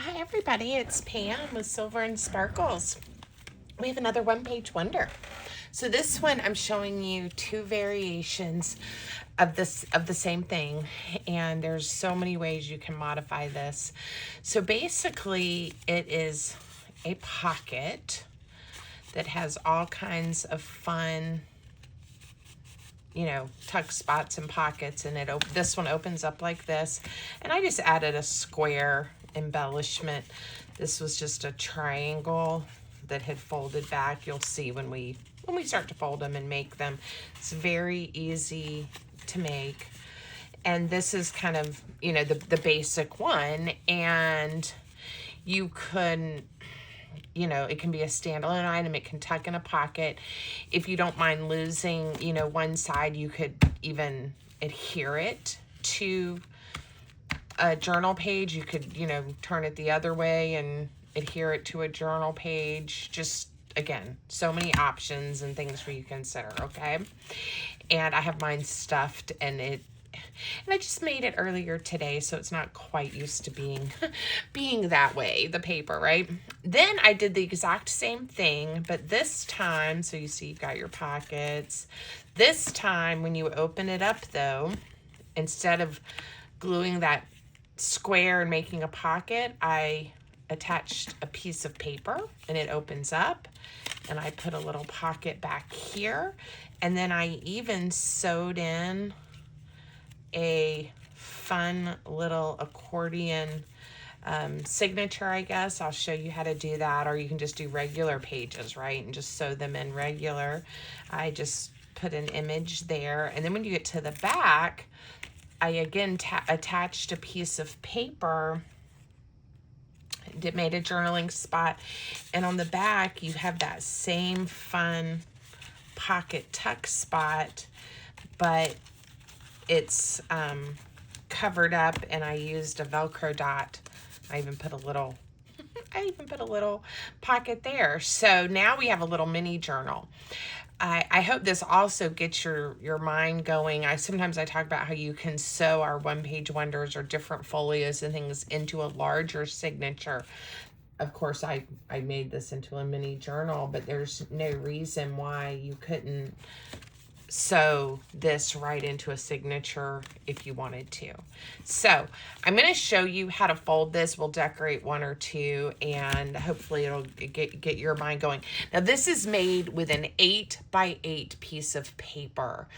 Hi everybody, it's Pam with Silver and Sparkles. We have another one-page wonder. So this one I'm showing you two variations of the same thing, and there's so many ways you can modify this. So basically it is a pocket that has all kinds of fun, you know, tuck spots and pockets, and this one opens up like this, and I just added a square embellishment. This was just a triangle that had folded back. You'll see when we start to fold them and make them. It's very easy to make, and this is kind of, you know, the basic one, and you could, you know, it can be a standalone item. It can tuck in a pocket. If you don't mind losing, you know, one side, you could even adhere it to a journal page. You could, you know, turn it the other way and adhere it to a journal page. Just, again, so many options and things for you to consider, okay? And I have mine stuffed, and I just made it earlier today, so it's not quite used to being that way, the paper, right? Then I did the exact same thing, but this time, so you see you've got your pockets. This time, when you open it up, though, instead of gluing that square and making a pocket, I attached a piece of paper, and it opens up, and I put a little pocket back here, and then I even sewed in a fun little accordion signature, I guess. I'll show you how to do that, or you can just do regular pages, right, and just sew them in regular. I just put an image there, and then when you get to the back, I again attached a piece of paper, made a journaling spot, and on the back you have that same fun pocket tuck spot, but it's covered up, and I used a Velcro dot. I even put a little pocket there. So now we have a little mini journal. I hope this also gets your mind going. Sometimes I talk about how you can sew our one-page wonders or different folios and things into a larger signature. Of course, I made this into a mini journal, but there's no reason why you couldn't sew this right into a signature if you wanted to. So I'm going to show you how to fold this. We'll decorate one or two, and hopefully it'll get your mind going. Now this is made with an 8x8 piece of paper,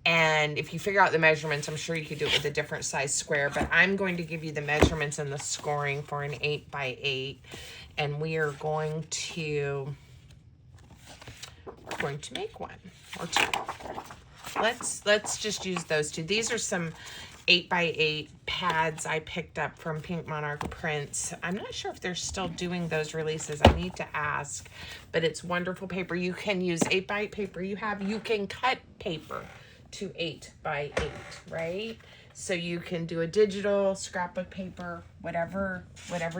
and if you figure out the measurements, I'm sure you could do it with a different size square, but I'm going to give you the measurements and the scoring for an 8x8, and we are going to make one or two. Let's just use those two. These are some 8x8 pads I picked up from Pink Monarch Prints. I'm not sure if they're still doing those releases. I need to ask, but it's wonderful paper. You can use 8x8 paper you can cut paper to 8x8, right? So you can do a digital scrapbook paper, whatever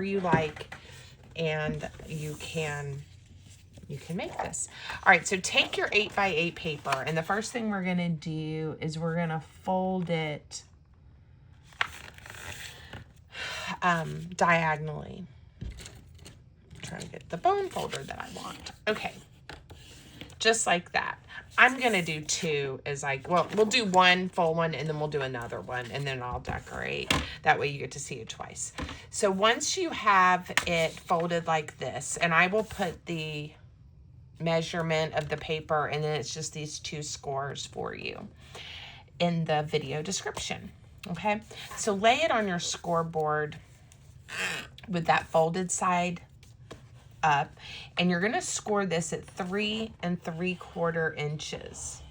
you like, and you can make this. All right, so take your 8x8 paper, and the first thing we're gonna do is we're gonna fold it diagonally. I'm trying to get the bone folder that I want. Okay, just like that. I'm gonna do two we'll do one full one, and then we'll do another one, and then I'll decorate. That way you get to see it twice. So once you have it folded like this, and I will put the measurement of the paper, and then it's just these two scores for you in the video description. Okay, so lay it on your scoreboard with that folded side up, and you're going to score this at 3 3/4 inches.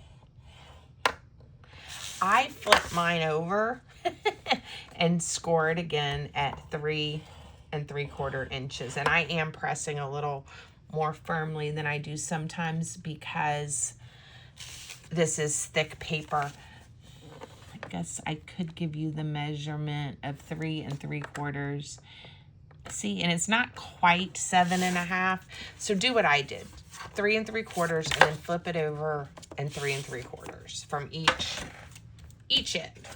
I flip mine over and score it again at 3 3/4 inches, and I am pressing a little more firmly than I do sometimes because this is thick paper. I guess I could give you the measurement of 3 3/4. See, and it's not quite 7 1/2. So do what I did, 3 3/4, and then flip it over and 3 3/4 from each end.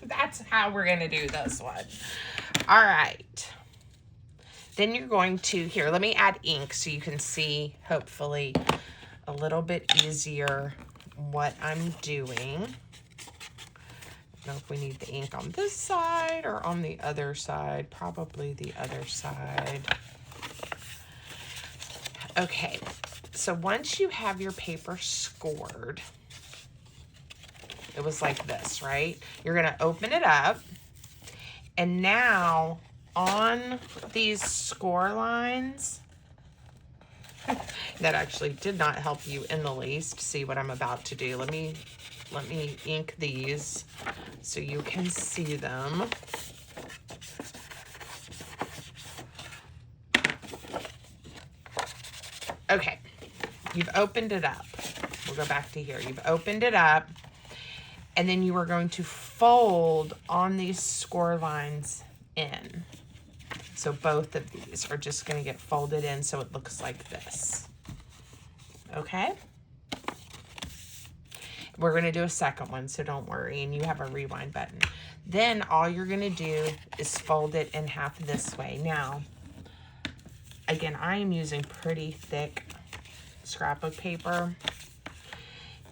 That's how we're gonna do this one. All right. Then you're going to, here, let me add ink so you can see, hopefully, a little bit easier what I'm doing. I don't know if we need the ink on this side or on the other side. Probably the other side. Okay, so once you have your paper scored, it was like this, right? You're gonna open it up, and now on these score lines, that actually did not help you in the least see what I'm about to do. Let me ink these so you can see them. Okay, you've opened it up. We'll go back to here. You've opened it up, and then you are going to fold on these score lines in. So both of these are just going to get folded in so it looks like this. Okay? We're going to do a second one, so don't worry, and you have a rewind button. Then all you're going to do is fold it in half this way. Now, again, I am using pretty thick scrapbook paper.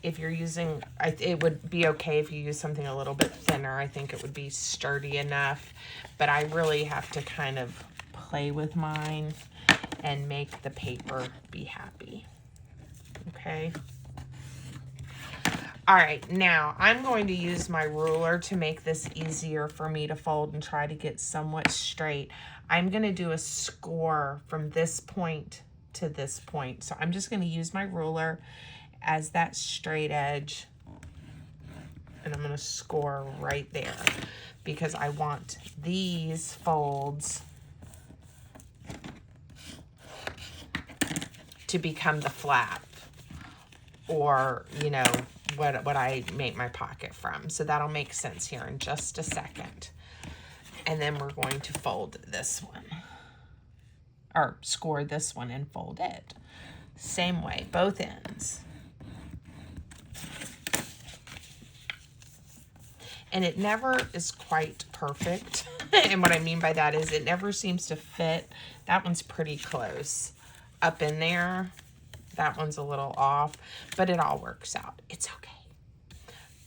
If you're using, it would be okay if you use something a little bit thinner. I think it would be sturdy enough, but I really have to kind of play with mine and make the paper be happy. Okay. All right, now I'm going to use my ruler to make this easier for me to fold and try to get somewhat straight. I'm going to do a score from this point to this point. So I'm just going to use my ruler as that straight edge, and I'm going to score right there because I want these folds to become the flap, or, you know, what I make my pocket from. So that'll make sense here in just a second. And then we're going to fold this one, or score this one and fold it. Same way, both ends. And it never is quite perfect. And what I mean by that is it never seems to fit. That one's pretty close up in there. That one's a little off, but it all works out. It's okay.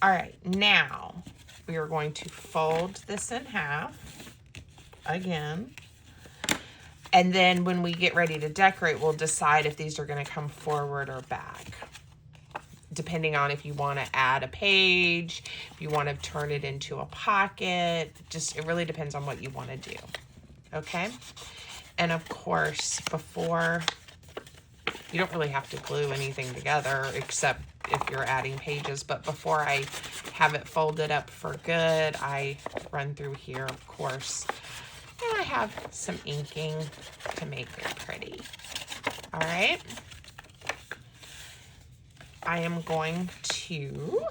All right, now we are going to fold this in half again. And then when we get ready to decorate, we'll decide if these are going to come forward or back, depending on if you want to add a page, if you want to turn it into a pocket. Just, it really depends on what you want to do. Okay? And of course, before, you don't really have to glue anything together except if you're adding pages, but before I have it folded up for good, I run through here, of course, and I have some inking to make it pretty. All right. I am going to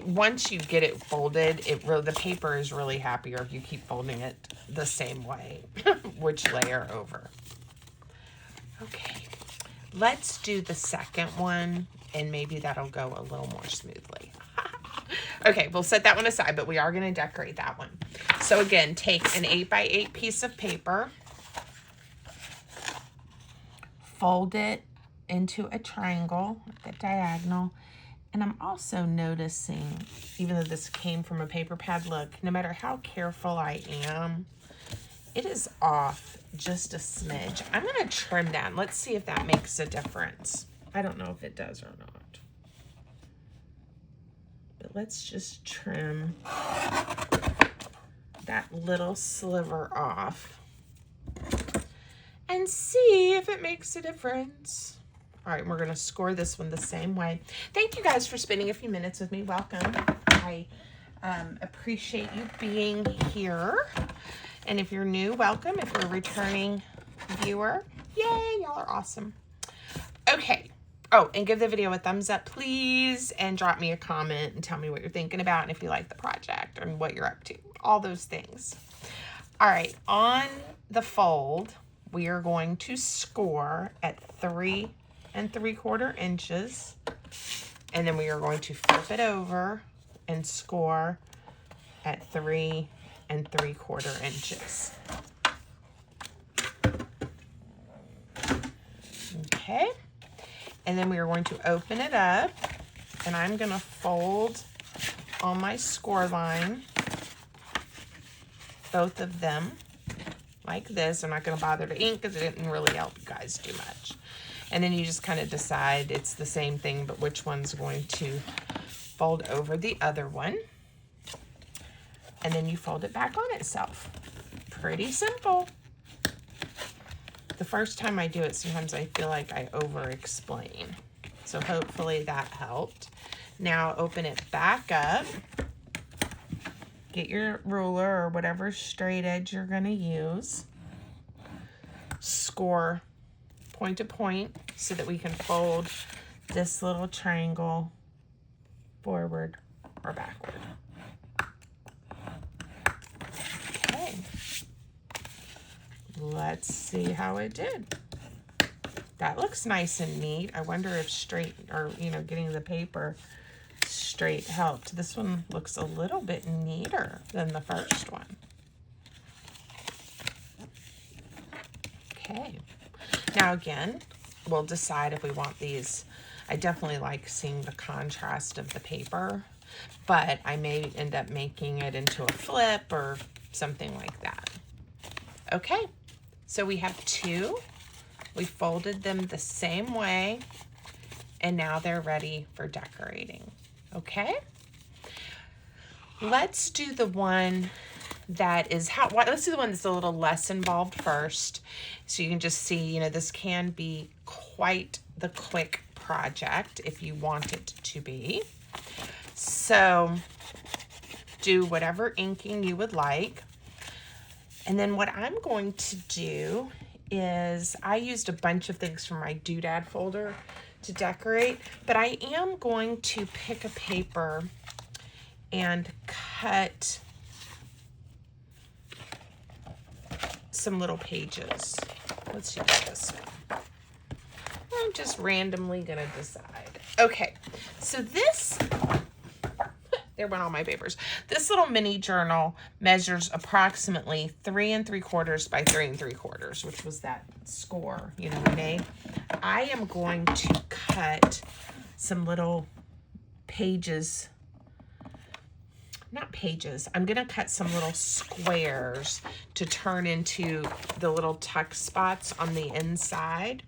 once you get it folded, the paper is really happier if you keep folding it the same way, which layer over. Okay, let's do the second one, and maybe that'll go a little more smoothly. Okay, we'll set that one aside, but we are going to decorate that one. So again, take an 8x8 piece of paper, fold it into a triangle at the diagonal. And I'm also noticing, even though this came from a paper pad, look, no matter how careful I am, it is off just a smidge. I'm going to trim that. Let's see if that makes a difference. I don't know if it does or not. But let's just trim that little sliver off and see if it makes a difference. All right, we're going to score this one the same way. Thank you guys for spending a few minutes with me. Welcome. I appreciate you being here. And if you're new, welcome. If you're a returning viewer, yay, y'all are awesome. Okay. Oh, and give the video a thumbs up, please, and drop me a comment and tell me what you're thinking about and if you like the project and what you're up to. All those things. All right, on the fold, we are going to score at 3 3/4 inches, and then we are going to flip it over and score at 3 3/4 inches. Okay, and then we are going to open it up, and I'm going to fold on my score line, both of them, like this. I'm not going to bother to ink because it didn't really help you guys too much. And then you just kind of decide it's the same thing, but which one's going to fold over the other one. And then you fold it back on itself. Pretty simple. The first time I do it, sometimes I feel like I over-explain. So hopefully that helped. Now open it back up. Get your ruler or whatever straight edge you're going to use. Score point to point so that we can fold this little triangle forward or backward. Okay. Let's see how it did. That looks nice and neat. I wonder if straight, or getting the paper straight helped. This one looks a little bit neater than the first one. Okay. Now again, we'll decide if we want these. I definitely like seeing the contrast of the paper, but I may end up making it into a flip or something like that. Okay, so we have two. We folded them the same way, and now they're ready for decorating. Okay, let's do the one that is let's do the one that's a little less involved first, so you can just see, this can be quite the quick project if you want it to be. So do whatever inking you would like. And then what I'm going to do is, I used a bunch of things from my doodad folder to decorate, but I am going to pick a paper and cut some little pages. Let's use this one. I'm just randomly gonna decide. Okay, so this, there went all my papers. This little mini journal measures approximately 3 3/4 by 3 3/4, which was that score, we made. I am going to cut some little pages, not pages, I'm gonna cut some little squares to turn into the little tuck spots on the inside.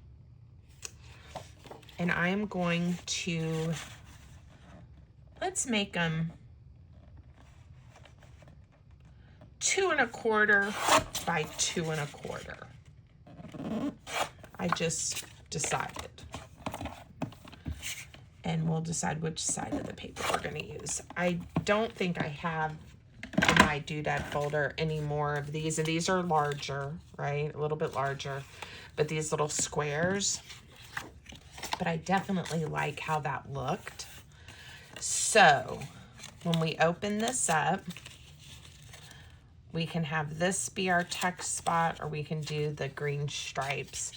And I'm going to, let's make them 2 1/4 by 2 1/4. I just decided. And we'll decide which side of the paper we're going to use. I don't think I have in my doodad folder any more of these. And these are larger, right? A little bit larger. But these little squares. But I definitely like how that looked. So when we open this up, we can have this be our text spot, or we can do the green stripes.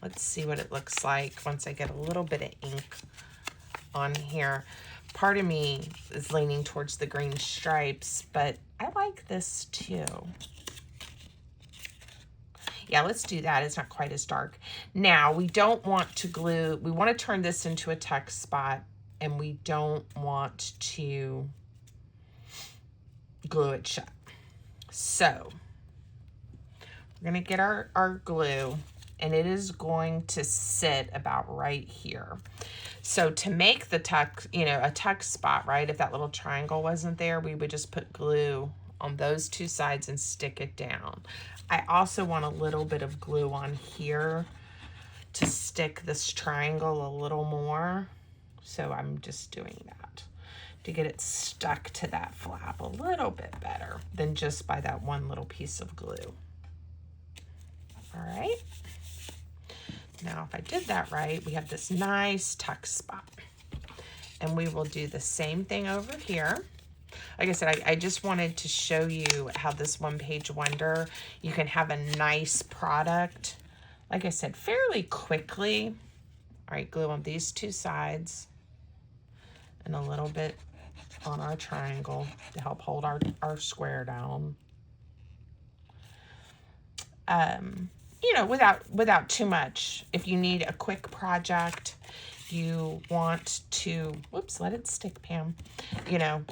Let's see what it looks like once I get a little bit of ink on here. Part of me is leaning towards the green stripes, but I like this too. Yeah, let's do that. It's not quite as dark. Now, we don't want to glue. We want to turn this into a text spot, and we don't want to glue it shut. So, we're going to get our glue, and it is going to sit about right here. So, to make the tuck, a tuck spot, right, if that little triangle wasn't there, we would just put glue on those two sides and stick it down. I also want a little bit of glue on here to stick this triangle a little more. So I'm just doing that to get it stuck to that flap a little bit better than just by that one little piece of glue. All right. Now, if I did that right, we have this nice tuck spot. And we will do the same thing over here. Like I said, I just wanted to show you how this one-page wonder, you can have a nice product, like I said, fairly quickly. All right, glue on these two sides. and a little bit on our triangle to help hold our square down. You know, without too much. If you need a quick project, you want to, whoops, let it stick, Pam. You know,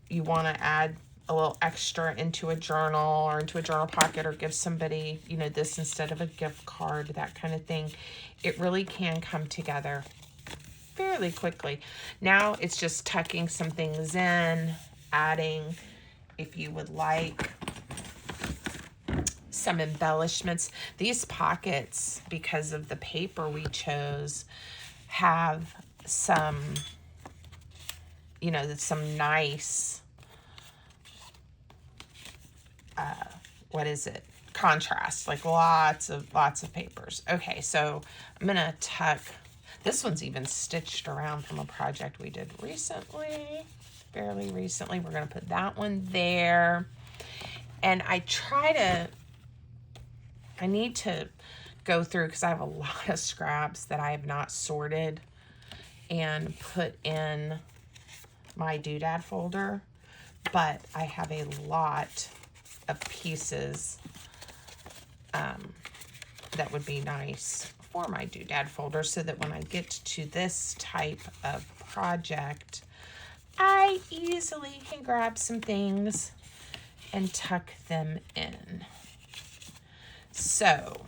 you want to add a little extra into a journal or into a journal pocket, or give somebody, you know, this instead of a gift card, that kind of thing. It really can come together fairly quickly. Now it's just tucking some things in, adding, if you would like, some embellishments. These pockets, because of the paper we chose, have some, you know, some nice, what is it? Contrast, like lots of papers. Okay, so I'm gonna tuck, this one's even stitched around from a project we did recently, fairly recently. We're gonna put that one there. And I need to go through, because I have a lot of scraps that I have not sorted and put in my doodad folder, but I have a lot of pieces that would be nice for my doodad folder, so that when I get to this type of project, I easily can grab some things and tuck them in. So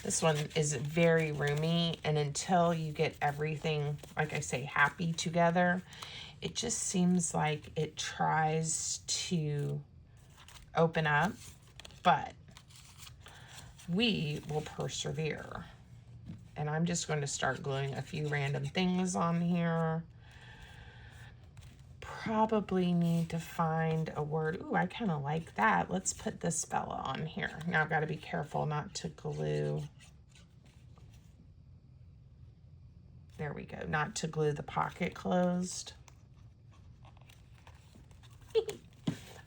this one is very roomy, and until you get everything, like I say, happy together, it just seems like it tries to open up, but we will persevere. And I'm just going to start gluing a few random things on here. Probably need to find a word. Ooh, I kind of like that. Let's put this fella on here. Now I've got to be careful not to glue. There we go. Not to glue the pocket closed.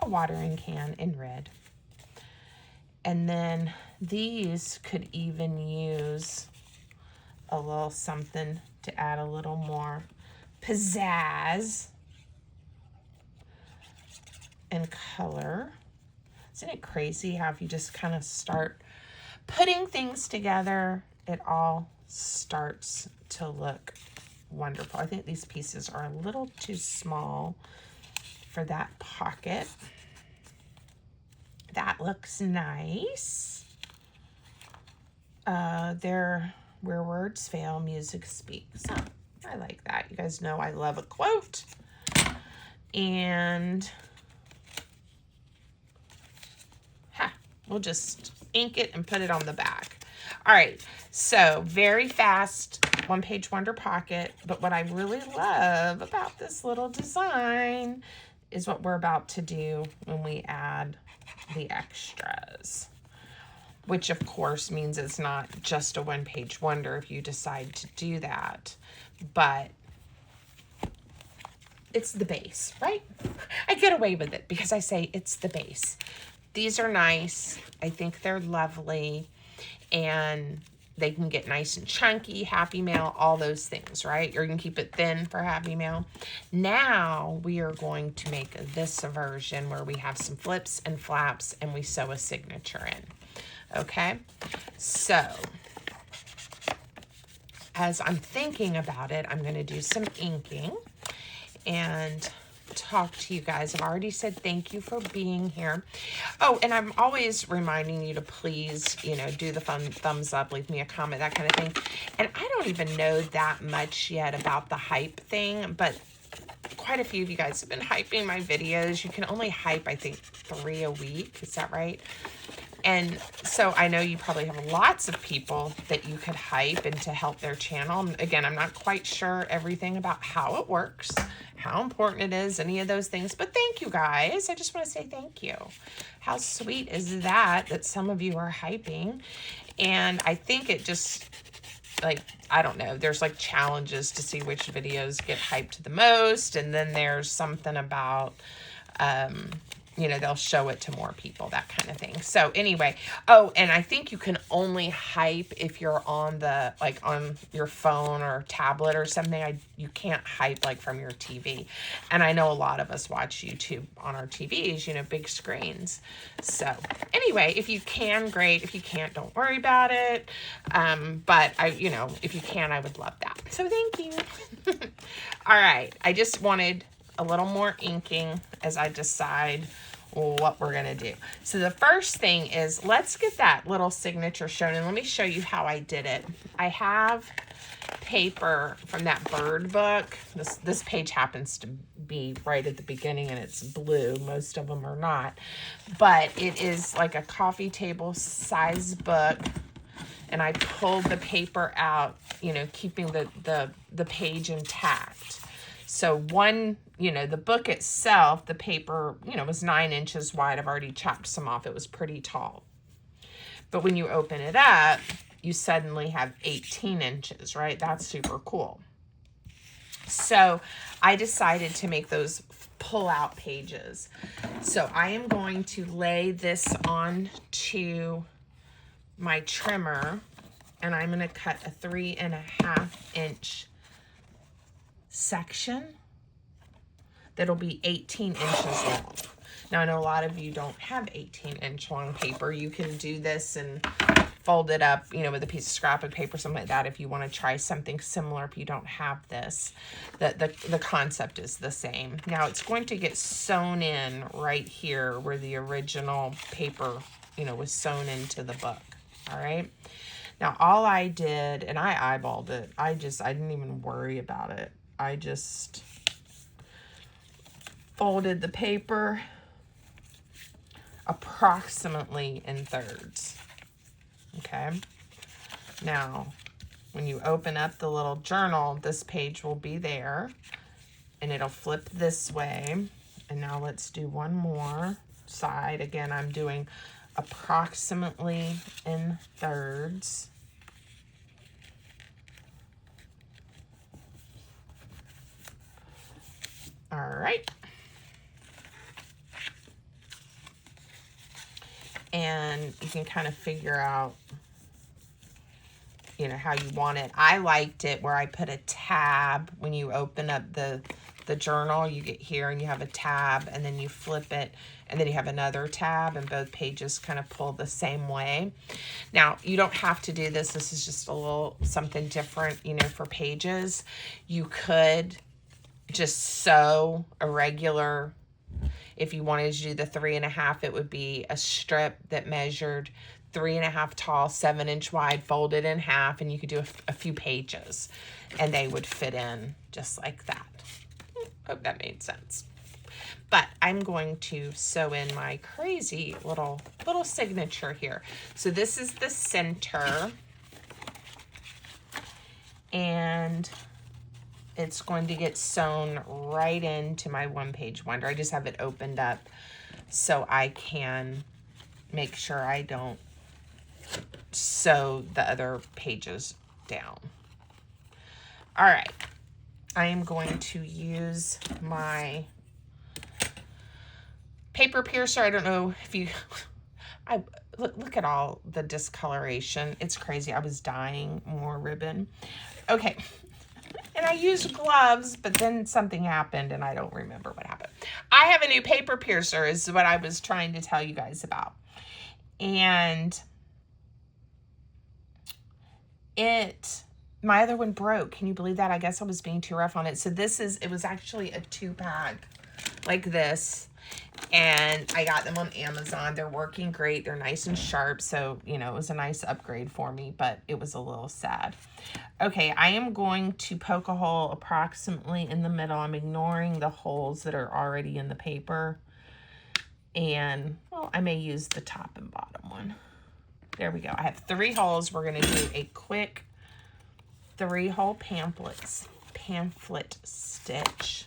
A watering can in red. And then these could even use a little something to add a little more pizzazz and color. Isn't it crazy how if you just kind of start putting things together, it all starts to look wonderful. I think these pieces are a little too small for that pocket. That looks nice. They're where words fail, music speaks. Oh, I like that. You guys know I love a quote. And we'll just ink it and put it on the back. All right, so very fast one-page wonder pocket, but what I really love about this little design is what we're about to do when we add the extras, which of course means it's not just a one-page wonder if you decide to do that, but it's the base, right? I get away with it because I say it's the base. These are nice. I think they're lovely, and they can get nice and chunky, Happy Mail, all those things, right? Or you can keep it thin for Happy Mail. Now we are going to make this version where we have some flips and flaps and we sew a signature in, okay? So as I'm thinking about it, I'm gonna do some inking and talk to you guys. I've already said thank you for being here. Oh, and I'm always reminding you to please, you know, do the thumbs up, leave me a comment, that kind of thing. And I don't even know that much yet about the hype thing, but quite a few of you guys have been hyping my videos. You can only hype, I think, 3 a week. Is that right? And so I know you probably have lots of people that you could hype and to help their channel. Again, I'm not quite sure everything about how it works, how important it is, any of those things. But thank you guys. I just want to say thank you. How sweet is that some of you are hyping? And I think it just, like, I don't know, there's like challenges to see which videos get hyped the most. And then there's something about, you know, they'll show it to more people, that kind of thing. So anyway, oh, and I think you can only hype if you're on the, like on your phone or tablet or something. You can't hype like from your TV. And I know a lot of us watch YouTube on our TVs, you know, big screens. So anyway, if you can, great. If you can't, don't worry about it. But you know, if you can, I would love that. So thank you. All right. I just wanted a little more inking as I decide what we're going to do. So the first thing is, let's get that little signature shown, and let me show you how I did it. I have paper from that bird book. This page happens to be right at the beginning and it's blue. Most of them are not, but it is like a coffee table size book, and I pulled the paper out, you know, keeping the page intact. So one, you know, the book itself, the paper, you know, was 9 inches wide. I've already chopped some off. It was pretty tall. But when you open it up, you suddenly have 18 inches, right? That's super cool. So I decided to make those pull-out pages. So I am going to lay this onto my trimmer, and I'm going to cut a 3.5 inch section that'll be 18 inches long. Now I know a lot of you don't have 18-inch long paper. You can do this and fold it up, you know, with a piece of scrapbook paper, something like that, if you want to try something similar if you don't have this. The concept is the same. Now it's going to get sewn in right here where the original paper, you know, was sewn into the book. All right. Now all I did, and I eyeballed it. I didn't even worry about it. I just folded the paper approximately in thirds. Okay. Now, when you open up the little journal, this page will be there, and it'll flip this way. And now let's do one more side. Again, I'm doing approximately in thirds. All right. And you can kind of figure out, you know, how you want it. I liked it where I put a tab. When you open up the journal, you get here and you have a tab, and then you flip it, and then you have another tab, and both pages kind of pull the same way. Now, you don't have to do this. This is just a little something different, you know, for pages. You could just sew a regular, if you wanted to do the 3.5, it would be a strip that measured 3.5 tall, 7 inch wide, folded in half, and you could do a few pages, and they would fit in just like that. Hope that made sense. But I'm going to sew in my crazy little signature here. So this is the center, and it's going to get sewn right into my one-page wonder. I just have it opened up so I can make sure I don't sew the other pages down. All right, I am going to use my paper piercer. I don't know if you, look at all the discoloration. It's crazy. I was dyeing more ribbon. Okay. And I used gloves, but then something happened and I don't remember what happened. I have a new paper piercer is what I was trying to tell you guys about. And my other one broke. Can you believe that? I guess I was being too rough on it. So it was actually a 2-pack like this. And I got them on Amazon. They're working great. They're nice and sharp. So, you know, it was a nice upgrade for me, but it was a little sad. Okay, I am going to poke a hole approximately in the middle. I'm ignoring the holes that are already in the paper. And, well, I may use the top and bottom one. There we go. I have 3 holes. We're going to do a quick 3-hole pamphlet stitch.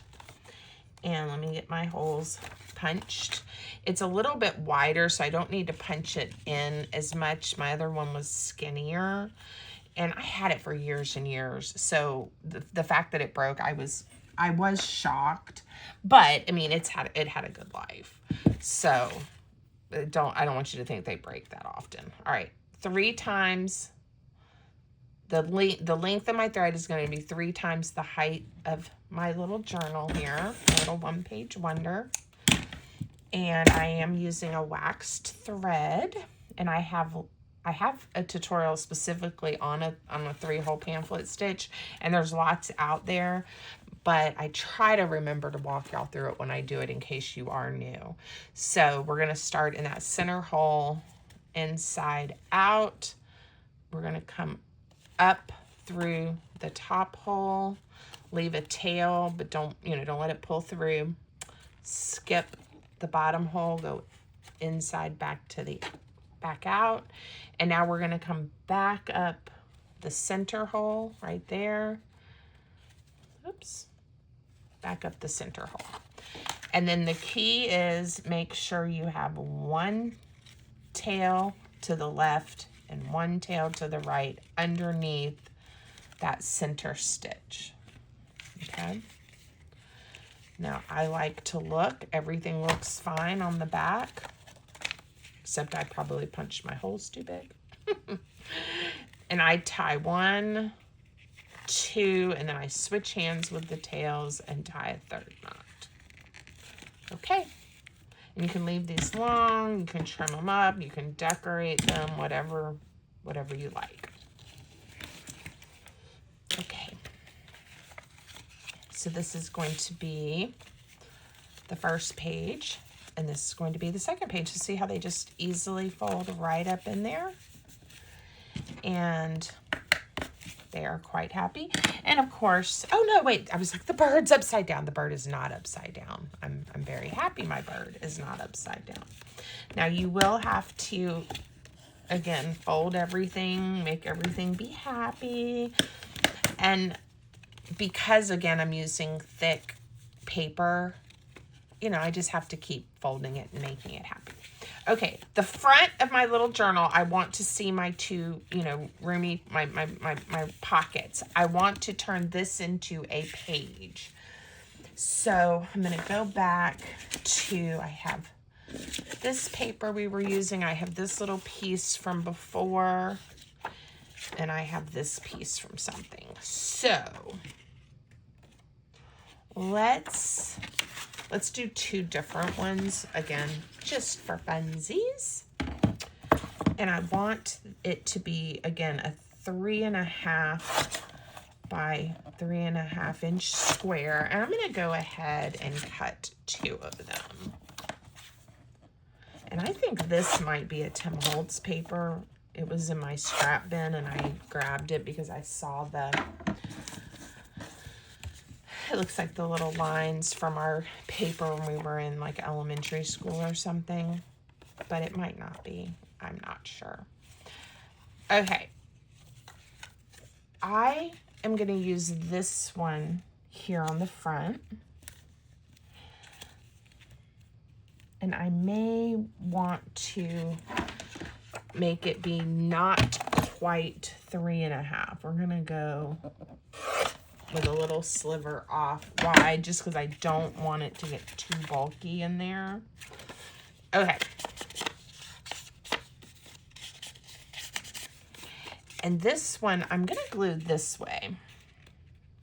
And let me get my holes punched. It's a little bit wider, so I don't need to punch it in as much. My other one was skinnier, and I had it for years and years. So the fact that it broke, I was shocked. But I mean, it had a good life. So I don't want you to think they break that often. All right, 3 times the length of my thread is going to be 3 times the height of my little journal here, my little one-page wonder. And I am using a waxed thread, and I have a tutorial specifically on a 3-hole pamphlet stitch, and there's lots out there, but I try to remember to walk y'all through it when I do it in case you are new. So we're going to start in that center hole, inside out. We're going to come up through the top hole, leave a tail, but don't let it pull through. Skip the bottom hole, go inside back out. And now we're going to come back up the center hole right there. Oops. Back up the center hole. And then the key is make sure you have one tail to the left and one tail to the right underneath that center stitch. Okay. Now I like to look, everything looks fine on the back, except I probably punched my holes too big. And I tie 1, 2, and then I switch hands with the tails and tie a 3rd knot. Okay. And you can leave these long, you can trim them up, you can decorate them, whatever you like. Okay. So this is going to be the first page, and this is going to be the second page. To see how they just easily fold right up in there. And they are quite happy. And of course, oh no, wait, I was like, the bird's upside down. The bird is not upside down. I'm very happy my bird is not upside down. Now you will have to, again, fold everything, make everything be happy. And because, again, I'm using thick paper, I just have to keep folding it and making it happy. Okay, the front of my little journal, I want to see my 2, roomy, my pockets. I want to turn this into a page. So I'm going to go back to, I have this paper we were using. I have this little piece from before, and I have this piece from something. So let's do 2 different ones, again, just for funsies. And I want it to be, again, a 3.5 by 3.5 inch square. And I'm going to go ahead and cut 2 of them. And I think this might be a Tim Holtz paper. It was in my scrap bin, and I grabbed it because I saw it looks like the little lines from our paper when we were in like elementary school or something, but it might not be. I'm not sure. Okay. I am going to use this one here on the front. And I may want to make it be not quite 3.5. We're going to go with a little sliver off wide, just because I don't want it to get too bulky in there. Okay. And this one, I'm going to glue this way,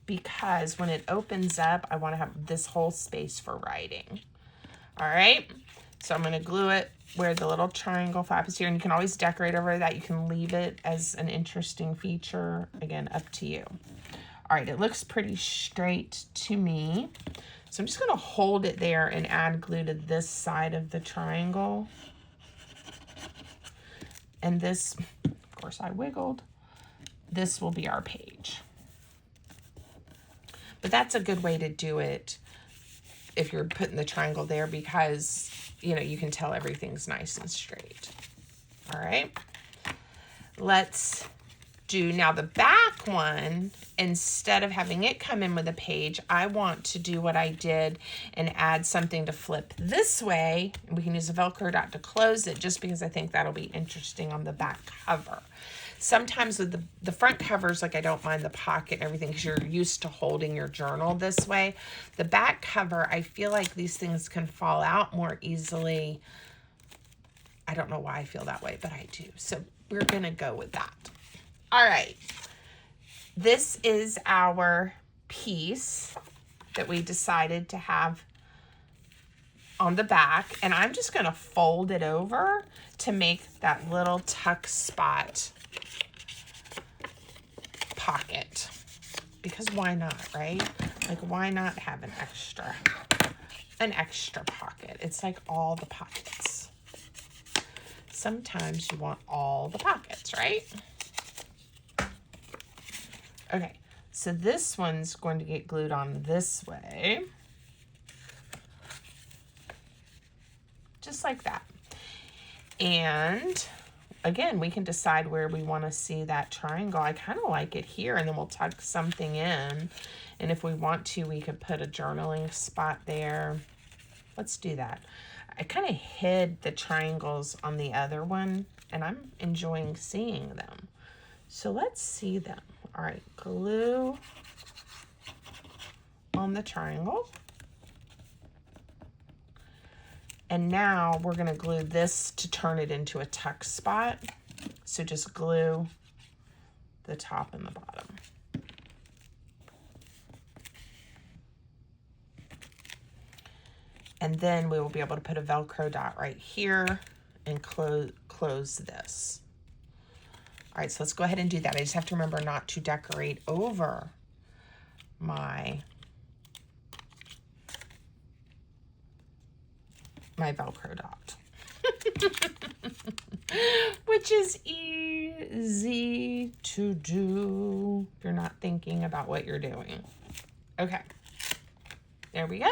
because when it opens up, I want to have this whole space for writing. All right. So I'm going to glue it where the little triangle flap is here, and you can always decorate over that. You can leave it as an interesting feature. Again, up to you. All right, it looks pretty straight to me. So I'm just going to hold it there and add glue to this side of the triangle. And this, of course, I wiggled. This will be our page. But that's a good way to do it if you're putting the triangle there, because, you can tell everything's nice and straight. All right. Let's do now the back one. Instead of having it come in with a page, I want to do what I did and add something to flip this way. We can use a Velcro dot to close it, just because I think that'll be interesting on the back cover. Sometimes with the front covers, like I don't mind the pocket and everything because you're used to holding your journal this way. The back cover, I feel like these things can fall out more easily. I don't know why I feel that way, but I do. So we're going to go with that. All right. This is our piece that we decided to have on the back, and I'm just going to fold it over to make that little tuck spot pocket, because why not, right? Like, why not have an extra pocket? It's like all the pockets. Sometimes you want all the pockets, right? Okay, so this one's going to get glued on this way. Just like that. And again, we can decide where we want to see that triangle. I kind of like it here, and then we'll tuck something in. And if we want to, we could put a journaling spot there. Let's do that. I kind of hid the triangles on the other one, and I'm enjoying seeing them. So let's see them. All right, glue on the triangle. And now we're going to glue this to turn it into a tuck spot. So just glue the top and the bottom. And then we will be able to put a Velcro dot right here and close this. All right, so let's go ahead and do that. I just have to remember not to decorate over my Velcro dot. Which is easy to do if you're not thinking about what you're doing. Okay, there we go.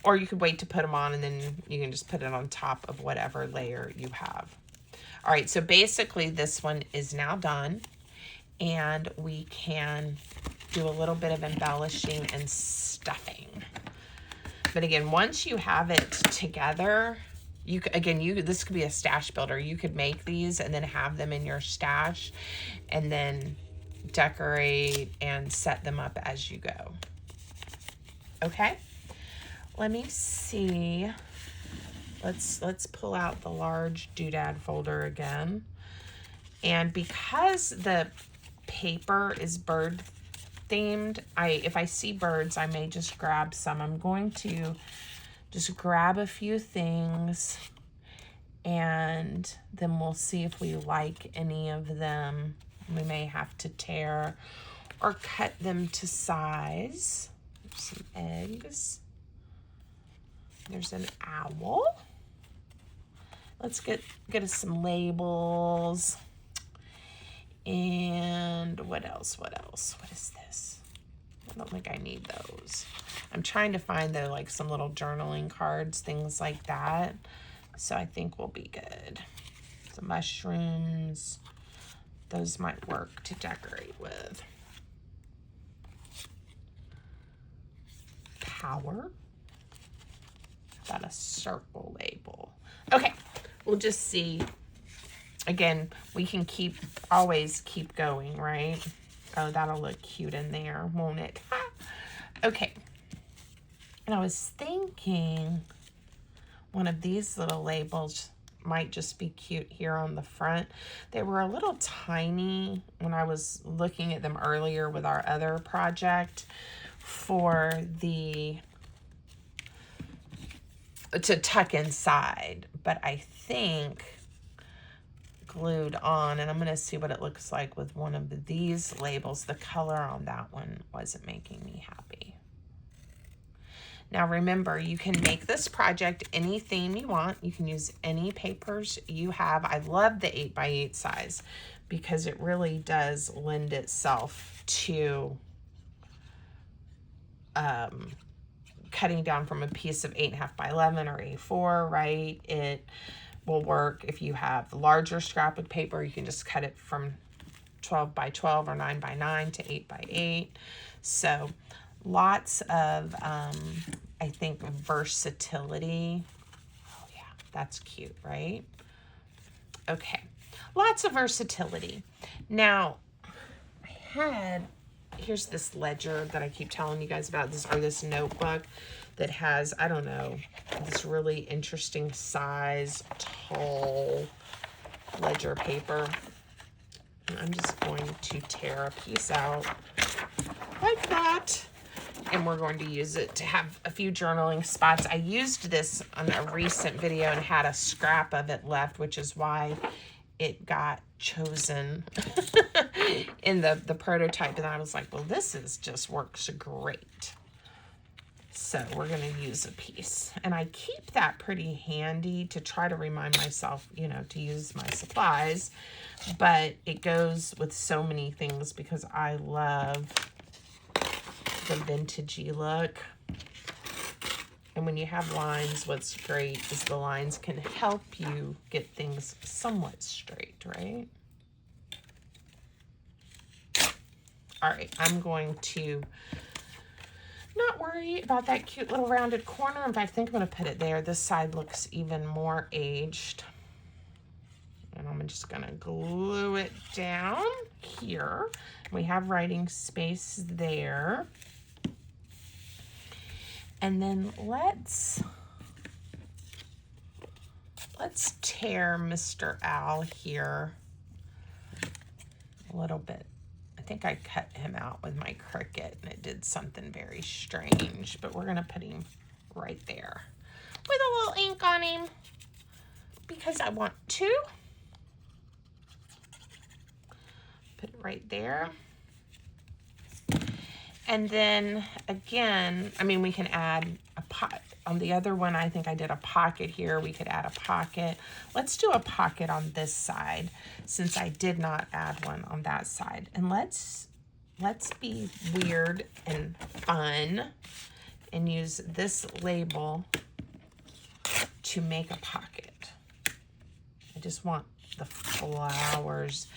Or you could wait to put them on, and then you can just put it on top of whatever layer you have. All right, so basically this one is now done, and we can do a little bit of embellishing and stuffing. But again, once you have it together, this could be a stash builder. You could make these and then have them in your stash and then decorate and set them up as you go. Okay, let me see. Let's pull out the large doodad folder again. And because the paper is bird themed, if I see birds, I may just grab some. I'm going to just grab a few things, and then we'll see if we like any of them. We may have to tear or cut them to size. There's some eggs. There's an owl. Let's get us some labels. And what else? What is this? I don't think I need those. I'm trying to find like some little journaling cards, things like that. So I think we'll be good. Some mushrooms. Those might work to decorate with. Power. Got a circle label. Okay, we'll just see. Again, we can always keep going, right? Oh, that'll look cute in there, won't it? Okay. And I was thinking one of these little labels might just be cute here on the front. They were a little tiny when I was looking at them earlier with our other project to tuck inside, but I think glued on, and I'm going to see what it looks like with one of these labels. The color on that one wasn't making me happy. Now remember, you can make this project any theme you want. You can use any papers you have. I love the 8x8 size because it really does lend itself to cutting down from a piece of 8.5 by 11 or A4, right? It will work if you have larger scrapbook paper. You can just cut it from 12 by 12 or 9 by 9 to 8 by 8. So lots of, I think, versatility. Oh yeah, that's cute, right? Okay, Lots of versatility. Now, here's this ledger that I keep telling you guys about, this notebook that has, I don't know, this really interesting size, tall ledger paper. And I'm just going to tear a piece out like that. And we're going to use it to have a few journaling spots. I used this on a recent video and had a scrap of it left, which is why it got chosen in the prototype. And I was like, well, just works great. So we're going to use a piece. And I keep that pretty handy to try to remind myself, to use my supplies. But it goes with so many things because I love the vintagey look. And when you have lines, what's great is the lines can help you get things somewhat straight, right? All right, I'm going to not worry about that cute little rounded corner. In fact, I think I'm going to put it there. This side looks even more aged. And I'm just going to glue it down here. We have writing space there. And then let's tear Mr. Owl here a little bit. I think I cut him out with my Cricut and it did something very strange, but we're going to put him right there with a little ink on him because I want to. Put it right there. And then again, we can add a pot. On the other one, I think I did a pocket here. We could add a pocket. Let's do a pocket on this side since I did not add one on that side. And let's be weird and fun and use this label to make a pocket. I just want the flowers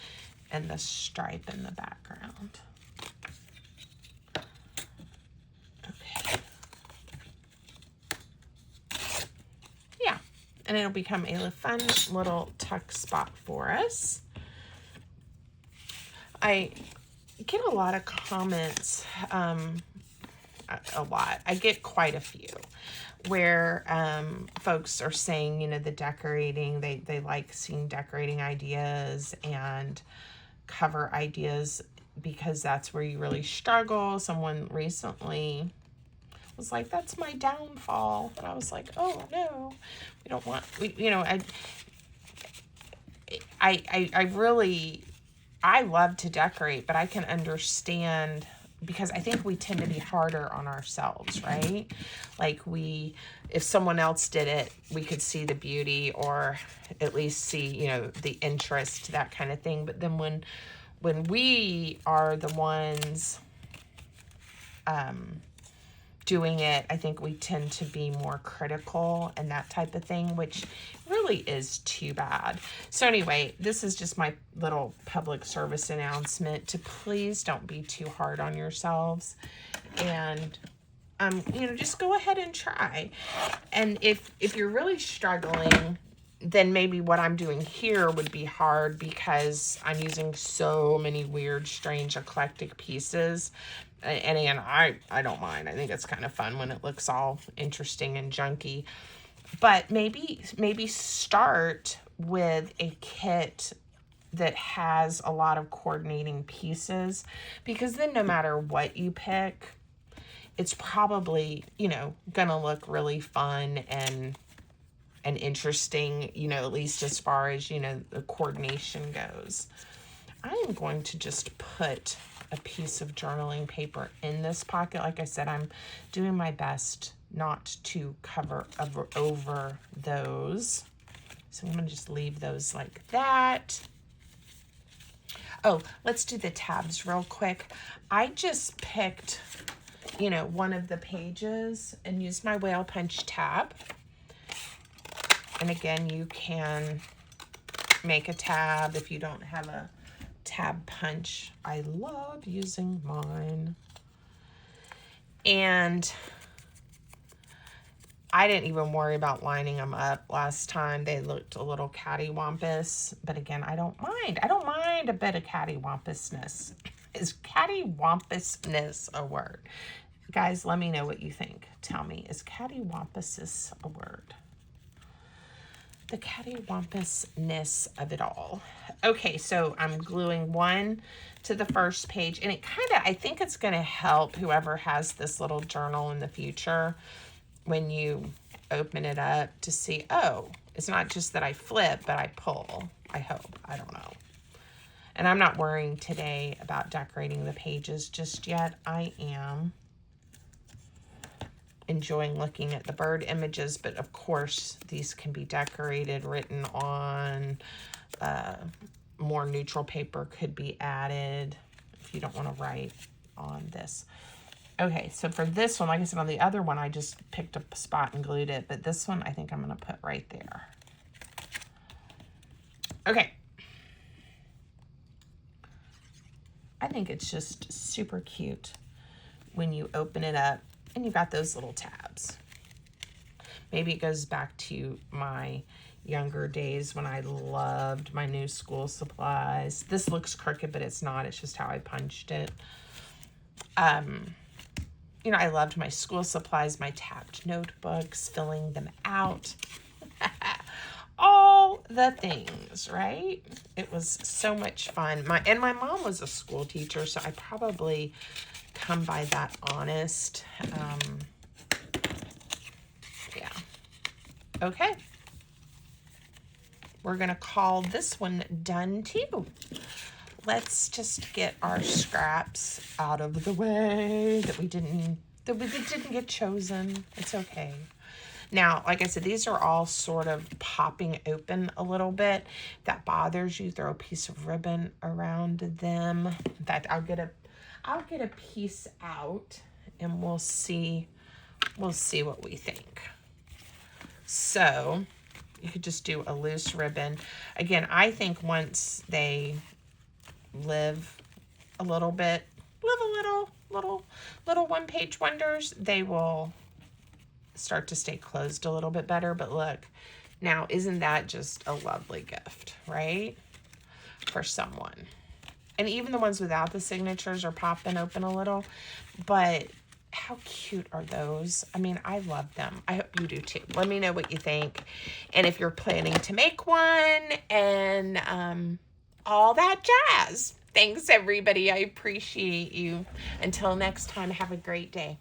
and the stripe in the background. And it'll become a fun little tuck spot for us. I get a lot of comments, I get quite a few, where folks are saying, the decorating, they like seeing decorating ideas and cover ideas because that's where you really struggle. Someone recently was like, that's my downfall. And I was like, oh no, we don't want, I love to decorate, but I can understand because I think we tend to be harder on ourselves, right? Like if someone else did it, we could see the beauty or at least see, the interest, that kind of thing. But then when we are the ones, doing it, I think we tend to be more critical and that type of thing, which really is too bad. So anyway, this is just my little public service announcement to please don't be too hard on yourselves and, just go ahead and try. And if you're really struggling, then maybe what I'm doing here would be hard because I'm using so many weird, strange, eclectic pieces. And again, I don't mind. I think it's kind of fun when it looks all interesting and junky. But maybe start with a kit that has a lot of coordinating pieces, because then no matter what you pick, it's probably, gonna look really fun and interesting, at least as far as, the coordination goes. I am going to just put a piece of journaling paper in this pocket. Like I said, I'm doing my best not to cover over those. So I'm going to just leave those like that. Oh, let's do the tabs real quick. I just picked, one of the pages and used my whale punch tab. And again, you can make a tab if you don't have a tab punch. I love using mine. And I didn't even worry about lining them up last time. They looked a little cattywampus, but again, I don't mind. I don't mind a bit of cattywampusness. Is cattywampusness a word? Guys, let me know what you think. Tell me, is cattywampus a word? The cattywampusness of it all. Okay, so I'm gluing one to the first page, and it kind of, I think it's going to help whoever has this little journal in the future when you open it up to see, oh, it's not just that I flip, but I pull. I hope. I don't know. And I'm not worrying today about decorating the pages just yet. I am enjoying looking at the bird images, but of course these can be decorated, written on. More neutral paper could be added if you don't want to write on this. Okay, so for this one, like I said, on the other one, I just picked a spot and glued it, but this one I think I'm going to put right there. Okay. I think it's just super cute when you open it up and you've got those little tabs. Maybe it goes back to my younger days when I loved my new school supplies. This looks crooked, but it's not. It's just how I punched it. You know, I loved my school supplies, my tabbed notebooks, filling them out. All the things, right? It was so much fun. My mom was a school teacher, so I probably come by that honest. Yeah. Okay. We're going to call this one done too. Let's just get our scraps out of the way that we didn't get chosen. It's okay. Now, like I said, these are all sort of popping open a little bit. If that bothers you, throw a piece of ribbon around them. In fact, I'll get a piece out and we'll see what we think. So you could just do a loose ribbon. Again, I think once they live a little bit, little one-page wonders, they will start to stay closed a little bit better. But look, now isn't that just a lovely gift, right? For someone. And even the ones without the signatures are popping open a little, but how cute are those? I mean, I love them. I hope you do too. Let me know what you think. And if you're planning to make one and all that jazz. Thanks, everybody. I appreciate you. Until next time, have a great day.